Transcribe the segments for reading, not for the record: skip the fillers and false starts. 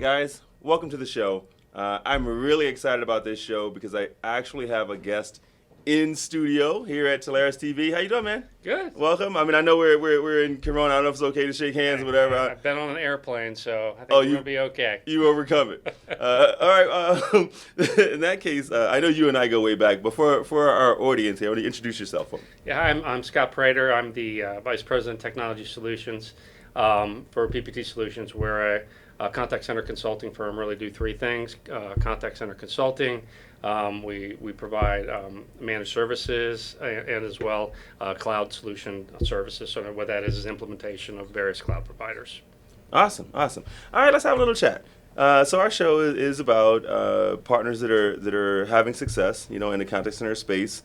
Guys, welcome to the show. I'm really excited about this show because I actually have a guest in studio here at Telarus TV. How you doing, man? Good. Welcome. I mean, I know we're in Corona. I don't know if it's okay to shake hands or whatever. I've been on an airplane, so I think Oh, we're going to be okay. You overcome it. All right. In that case, I know you and I go way back, but for our audience here, I want to introduce yourself for me. Yeah, I'm Scott Prater. I'm the Vice President of Technology Solutions for PPT Solutions. We're a contact center consulting firm. Really do three things: contact center consulting. We provide managed services and as well cloud solution services. So what that is implementation of various cloud providers. Awesome. All right, let's have a little chat. So our show is about partners that are having success, in the contact center space,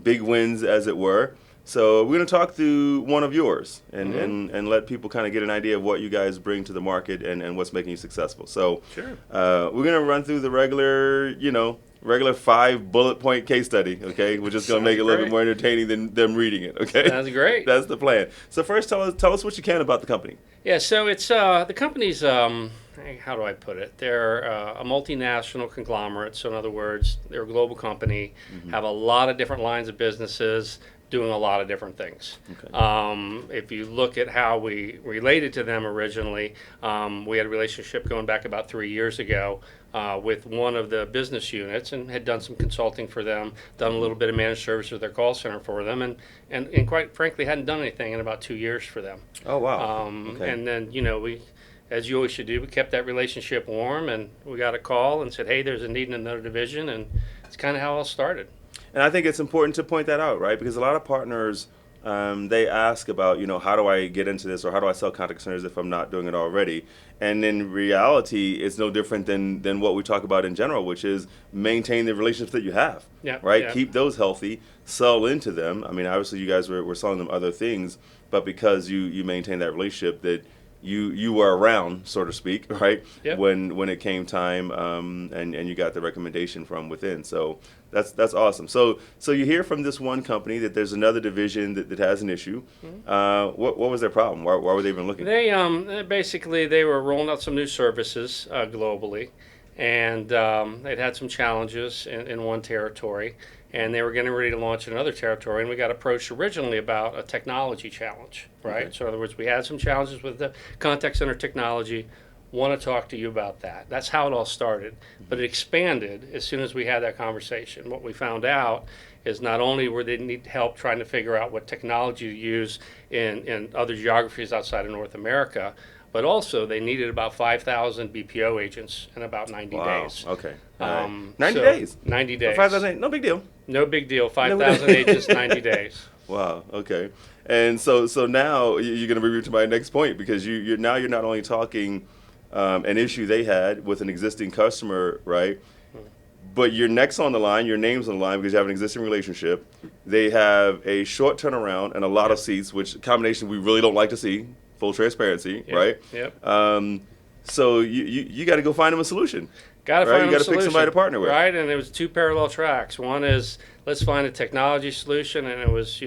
big wins, as it were. So we're going to talk through one of yours and let people kind of get an idea of what you guys bring to the market and what's making you successful. So Sure. We're going to run through the regular 5 bullet point case study, okay? We're just going to make it a little bit more entertaining than them reading it, okay? Sounds great. That's the plan. So first, tell us what you can about the company. Yeah, so it's the company's, how do I put it? They're a multinational conglomerate. So in other words, they're a global company, have a lot of different lines of businesses, doing a lot of different things. Okay. If you look at how we related to them originally, we had a relationship going back about 3 years ago with one of the business units and had done some consulting for them, done a little bit of managed service with their call center for them, and quite frankly hadn't done anything in about 2 years for them. Oh, wow. Okay. And then, we, as you always should do, we kept that relationship warm, and we got a call and said, hey, there's a need in another division, and it's kind of how it all started. And I think it's important to point that out, right? Because a lot of partners, they ask about, how do I get into this or how do I sell contact centers if I'm not doing it already? And in reality, it's no different than what we talk about in general, which is maintain the relationships that you have, right? Yeah. Keep those healthy, sell into them. I mean, obviously you guys were selling them other things, but because you maintain that relationship that you were around, so to speak, right? Yep. When it came time, and you got the recommendation from within. So that's awesome. So you hear from this one company that there's another division that has an issue. What was their problem? Why were they even looking? They basically they were rolling out some new services globally, and they'd had some challenges in one territory, and they were getting ready to launch in another territory, and we got approached originally about a technology challenge, right? Okay. So in other words, we had some challenges with the contact center technology. Want to talk to you about that. That's how it all started, but it expanded as soon as we had that conversation. What we found out is not only were they need help trying to figure out what technology to use in other geographies outside of North America, but also they needed about 5,000 BPO agents in about 90 days. Okay. All right. 90 So, days? 90 days. 5,000, no big deal. No big deal. 5,000 agents, 90 days. Wow. Okay. And so now you're going to bring me to my next point because you're not only talking an issue they had with an existing customer, right? But you're next on the line, your name's on the line because you have an existing relationship. They have a short turnaround and a lot of seats, which a combination we really don't like to see. Full transparency, Yep. right? Yep. So you got to go find them a solution. Got to Right, find you a gotta pick solution, somebody to partner with. Right, and it was two parallel tracks. One is let's find a technology solution, and it was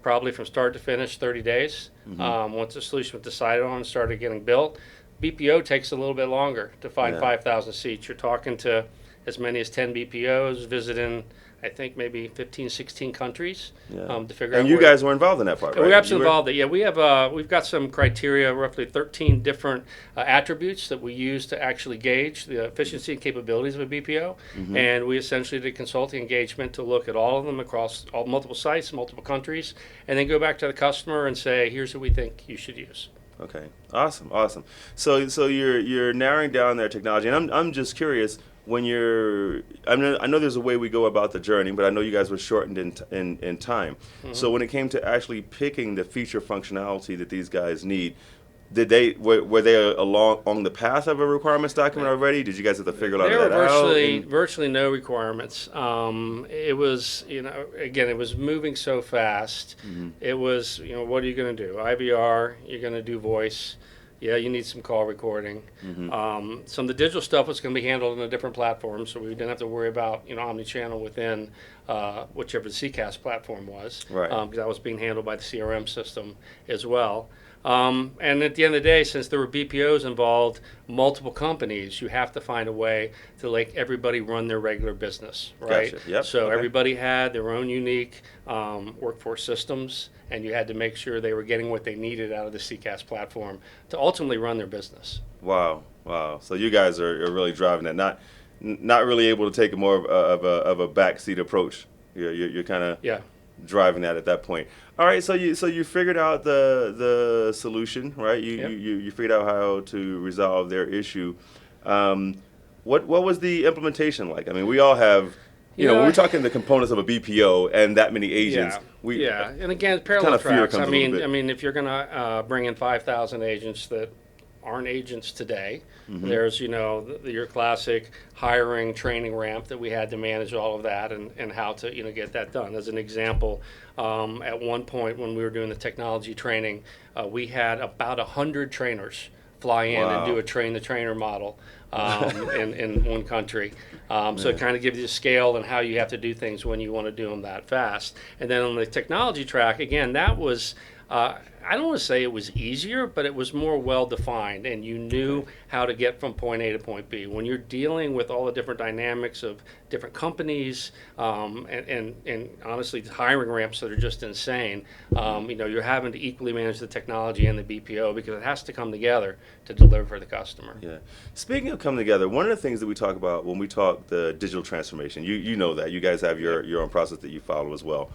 probably from start to finish 30 days. Once the solution was decided on and started getting built, BPO takes a little bit longer to find 5,000 seats. You're talking to as many as 10 BPOs visiting, I think maybe 15, 16 countries to figure out. And you guys were involved in that part, right? We're absolutely involved. Yeah, we've got some criteria, roughly 13 different attributes that we use to actually gauge the efficiency and capabilities of a BPO, and we essentially did consulting engagement to look at all of them across multiple sites, multiple countries, and then go back to the customer and say, here's who we think you should use. Okay, awesome. So you're narrowing down their technology, and I'm just curious when I know there's a way we go about the journey, but I know you guys were shortened in time. So when it came to actually picking the feature functionality that these guys need, were they along the path of a requirements document already? Did you guys have to figure all There that were out? virtually no requirements. It was, again, it was moving so fast. It was, what are you going to do? IVR, you're going to do voice. Yeah, you need some call recording. Some of the digital stuff was going to be handled on a different platform, so we didn't have to worry about, omni-channel within whichever the CCAS platform was. Right. Because that was being handled by the CRM system as well. And at the end of the day, since there were BPOs involved, multiple companies, you have to find a way to make everybody run their regular business, right? Gotcha. Yep. So Okay. everybody had their own unique workforce systems, and you had to make sure they were getting what they needed out of the CCAS platform to ultimately run their business. Wow. Wow. So you guys are really driving that. Not really able to take a more of a backseat approach. You're kind of Yeah. driving that at that point. All right, so you figured out the solution, right? Yep. You figured out how to resolve their issue. What was the implementation like? I mean, we all have, when Yeah. we're talking the components of a BPO and that many agents, Yeah, and again, parallel kind of fear tracks. comes a little bit. I mean, if you're going to bring in 5,000 agents that aren't agents today, there's your classic hiring training ramp that we had to manage all of that and how to get that done. As an example, at one point when we were doing the technology training, we had about 100 trainers fly in and do a train the trainer model in one country. So it kind of gives you scale and how you have to do things when you want to do them that fast. And then on the technology track, again, that was, I don't want to say it was easier, but it was more well defined, and you knew how to get from point A to point B. When you're dealing with all the different dynamics of different companies and honestly hiring ramps that are just insane, you're having to equally manage the technology and the BPO because it has to come together to deliver for the customer. Yeah. Speaking of coming together, one of the things that we talk about when we talk the digital transformation, you know that you guys have your own process that you follow as well.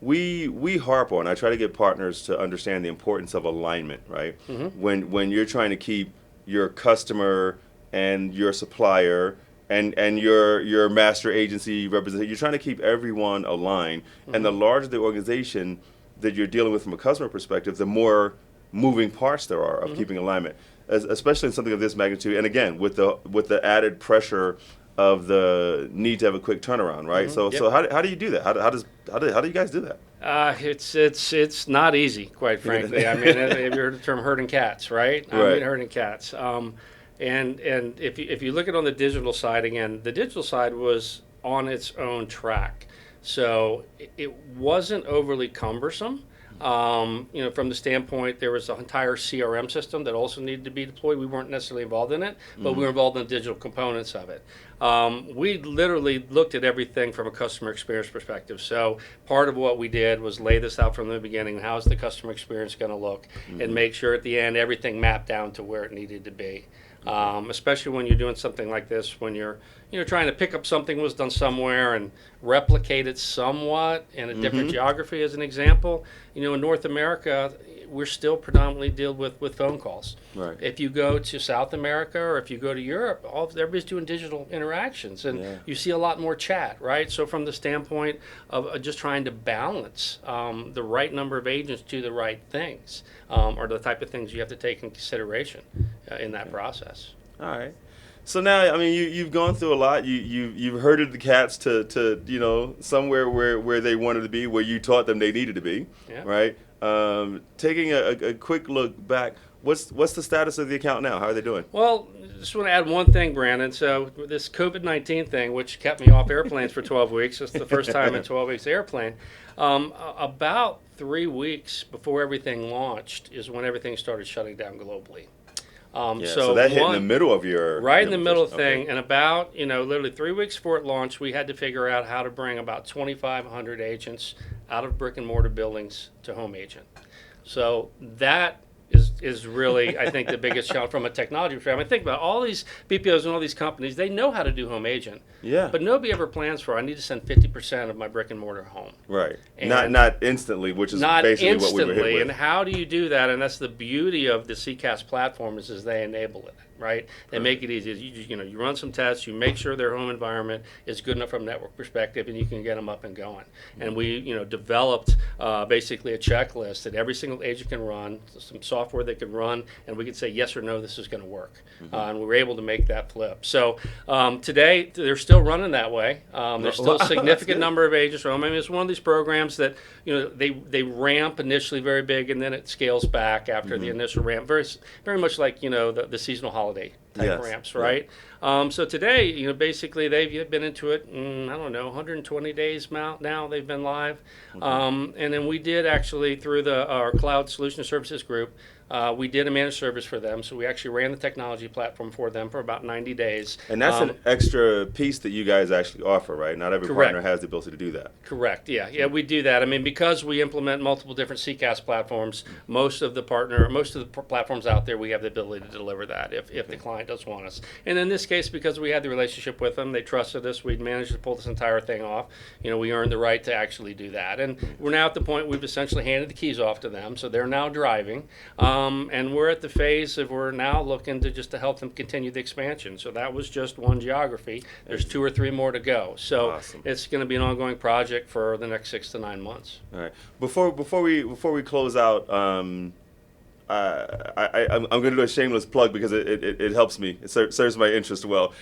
We harp on. I try to get partners to understand the importance of alignment, right? When you're trying to keep your customer and your supplier and your master agency representative, you're trying to keep everyone aligned. And the larger the organization that you're dealing with from a customer perspective, the more moving parts there are of keeping alignment, especially in something of this magnitude. And again, with the added pressure of the need to have a quick turnaround, right? So how do you do that? How do you guys do that? It's not easy, quite frankly. I mean, have you heard the term herding cats, right? I mean, herding cats. And if you look at on the digital side again, the digital side was on its own track, so it wasn't overly cumbersome. From the standpoint, there was an entire CRM system that also needed to be deployed. We weren't necessarily involved in it, but we were involved in the digital components of it. We literally looked at everything from a customer experience perspective. So part of what we did was lay this out from the beginning. How's the customer experience going to look? And make sure at the end everything mapped down to where it needed to be. Especially when you're doing something like this, when you're trying to pick up something was done somewhere and replicate it somewhat in a different geography, as an example. In North America, we're still predominantly deal with phone calls. Right. If you go to South America or if you go to Europe, everybody's doing digital interactions, and you see a lot more chat, right? So from the standpoint of just trying to balance the right number of agents to the right things, or the type of things you have to take in consideration in that process. All right. So now, I mean, you've gone through a lot. You've herded the cats to somewhere where they wanted to be, where you taught them they needed to be, right? Taking a quick look back, what's the status of the account now? How are they doing? Well, just want to add one thing, Brandon. So this COVID-19 thing, which kept me off airplanes for 12 weeks, it's the first time in 12 weeks airplane. About 3 weeks before everything launched is when everything started shutting down globally. So that hit in the middle of your right in the middle of the thing, and about literally 3 weeks before it launched, we had to figure out how to bring about 2,500 agents out of brick and mortar buildings to home agent. So that is really, I think, the biggest challenge from a technology perspective. I mean, think about all these BPOs and all these companies, they know how to do home agent. Yeah. But nobody ever plans for, I need to send 50% of my brick and mortar home. Right. And not instantly, which is not basically instantly, what we were hit with. And how do you do that? And that's the beauty of the CCAS platform is they enable it, right? They make it easy. You run some tests, you make sure their home environment is good enough from a network perspective, and you can get them up and going. And we developed basically a checklist that every single agent can run, some software they could run, and we could say yes or no, this is going to work. And we were able to make that flip. So today they're still running that way. There's still a significant number of agents from home. I mean, it's one of these programs that they ramp initially very big, and then it scales back after the initial ramp. Very much like the seasonal holiday type ramps, right? So today, basically they've been into it, 120 days now they've been live. And then we did actually through our Cloud Solution Services group, We did a managed service for them, so we actually ran the technology platform for them for about 90 days. And that's an extra piece that you guys actually offer, right? Not every Correct. partner has the ability to do that. Correct. Yeah, we do that. I mean, because we implement multiple different CCaaS platforms, most of the platforms out there, we have the ability to deliver that if the client does want us. And in this case, because we had the relationship with them, they trusted us. We'd managed to pull this entire thing off. We earned the right to actually do that. And we're now at the point we've essentially handed the keys off to them, so they're now driving. And we're at the phase of we're now looking to help them continue the expansion. So that was just one geography. There's 2 or 3 more to go. So Awesome. It's going to be an ongoing project for the next 6 to 9 months. All right. Before we close out, I'm going to do a shameless plug because it helps me. It serves my interest well.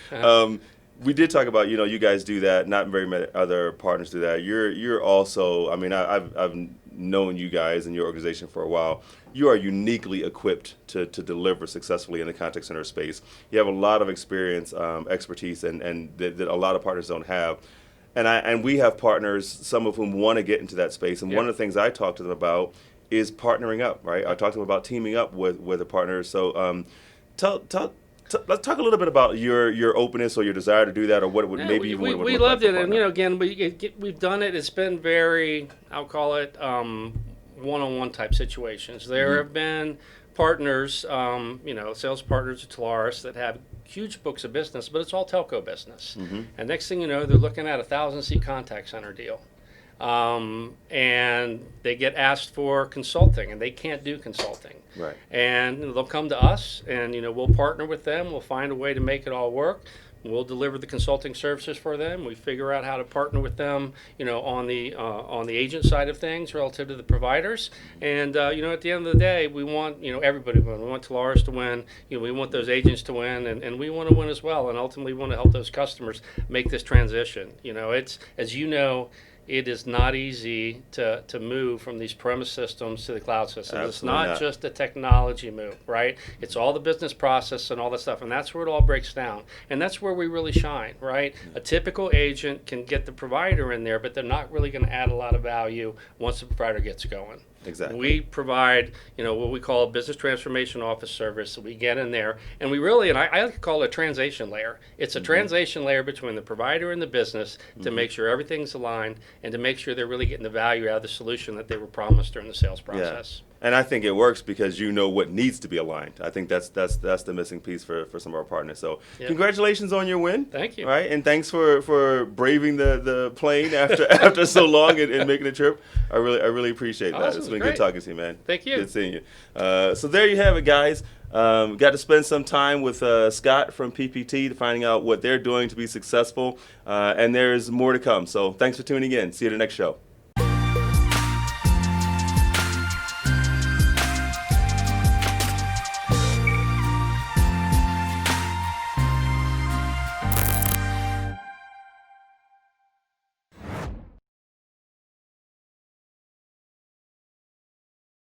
We did talk about, you guys do that. Not very many other partners do that. You're also, I mean, I've known you guys and your organization for a while. You are uniquely equipped to deliver successfully in the contact center space. You have a lot of experience, expertise, and that a lot of partners don't have. And we have partners, some of whom want to get into that space. And one of the things I talk to them about is partnering up, right? I talk to them about teaming up with a partner. So let's talk a little bit about your openness or your desire to do that, or what it would maybe even would we look loved like it, for a and partner. again we've done it. It's been very, I'll call it one-on-one type situations. There have been partners, sales partners at Telarus that have huge books of business, but it's all telco business. And next thing you know, they're looking at a 1,000-seat contact center deal. And they get asked for consulting, and they can't do consulting. Right. And they'll come to us, and we'll partner with them. We'll find a way to make it all work. We'll deliver the consulting services for them. We figure out how to partner with them, on the agent side of things relative to the providers. And at the end of the day, we want everybody to win. We want Telarus to win. We want those agents to win, and we want to win as well. And ultimately, we want to help those customers make this transition. It's, as you know, it is not easy to move from these premise systems to the cloud systems. It's not just a technology move, right? It's all the business process and all that stuff, and that's where it all breaks down. And that's where we really shine, right? A typical agent can get the provider in there, but they're not really going to add a lot of value once the provider gets going. Exactly. We provide, what we call a business transformation office service. So we get in there, and we really, and I like to call it a translation layer. It's a translation layer between the provider and the business to make sure everything's aligned and to make sure they're really getting the value out of the solution that they were promised during the sales process. Yeah. And I think it works because you know what needs to be aligned. I think that's the missing piece for some of our partners. So congratulations on your win. Thank you. All right, and thanks for braving the plane after so long and making the trip. I really appreciate that. Awesome. It's been Great. good talking to you, man. Thank you. Good seeing you. So there you have it, guys. Got to spend some time with Scott from PPT to finding out what they're doing to be successful. And there's more to come. So thanks for tuning in. See you at the next show.